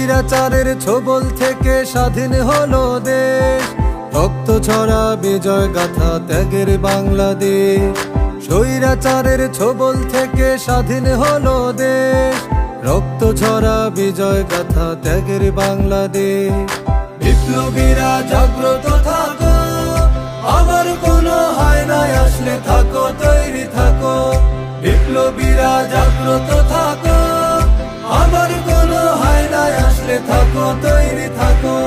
স্বৈরাচারের ছোবল থেকে স্বাধীন হলো দেশ, রক্ত ছড়া বিজয় গাথা ত্যাগের বাংলাদেশ। স্বৈরাচারের ছোবল থেকে স্বাধীন হলো দেশ, রক্ত ছড়া বিজয় গাথা ত্যাগের বাংলাদেশ। বিপ্লবীরা জাগ্রত থাকো, আবার কোনো হায়নায় আসলে থাকো তৈরি থাকো। বিপ্লবীরা জাগ্রত থাকো, আবার কোনো হায়নায় আসলে থাকো তৈরি থাকো।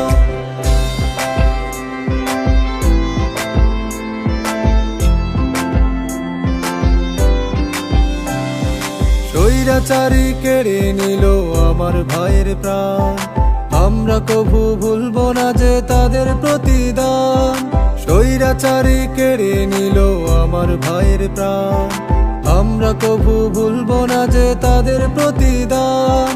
স্বৈরাচারী কেড়ে নিল আমার ভাইয়ের প্রাণ, আমরা কভু ভুলবো না যে তাদের প্রতিদান। স্বৈরাচারী কেড়ে নিল আমার ভাইয়ের প্রাণ, আমরা কভু ভুলবো না যে তাদের প্রতিদান।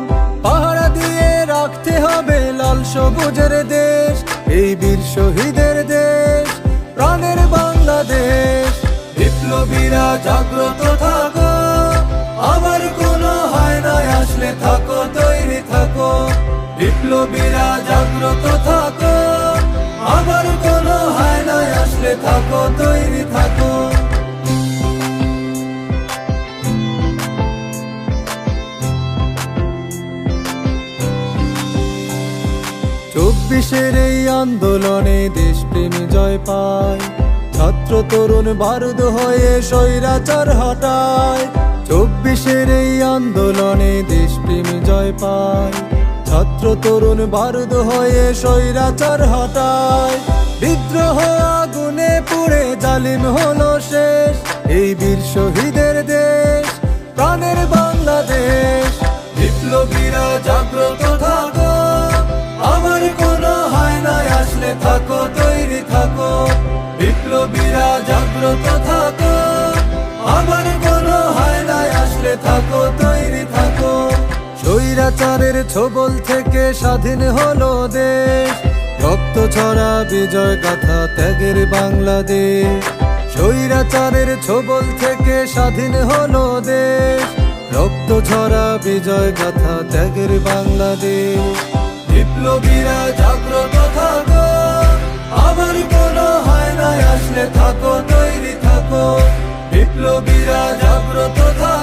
পাহারা দিয়ে রাখতে হবে লাল সবুজের দেশ, এই বীর শহীদের দেশ, প্রাণের বাংলাদেশ। বিপ্লবীরা জাগ্রত থাকো, আবার কোনো হায়নায় আসলে থাকো তৈরি থাকো। বিপ্লবীরা জাগ্রত থাকো, আবার কোনো হায়নায় আসলে থাকো তৈরি থাকো। চব্বিশের এই আন্দোলনে দেশপ্রেমী জয় পায়, ছাত্র তরুণ বারুদ হয়ে স্বৈরাচার হটায়। চব্বিশের এই আন্দোলনে দেশপ্রেমী জয় পায়, ছাত্র তরুণ বারুদ হয়ে স্বৈরাচার হটায়। বিদ্রোহ আগুনে পুড়ে জালিম হলো শেষ, এই বীর শহীদের দেশ, প্রাণের বাংলাদেশ। বিপ্লবীরা জাগ্রত থাকো, আবার কোনো হায়নায় আসলে থাকো তৈরি থাকো। বিপ্লবীরা জাগ্রত থাকো, আবার কোনো হায়নায় আসলে থাকো তৈরি থাকো। স্বৈরাচারের ছোবল থেকে স্বাধীন হলো দেশ, রক্ত ছড়া বিজয় গাথা ত্যাগের বাংলাদেশ। স্বৈরাচারের ছোবল থেকে স্বাধীন হলো দেশ, রক্ত ছড়া বিজয় গাথা ত্যাগের বাংলাদেশ। বিপ্লবীরা জাগ্রত থাকো, আবার কোনো হায়নায় আসলে থাকো তৈরি থাকো। বিপ্লবীরা জাগ্রত থাকো।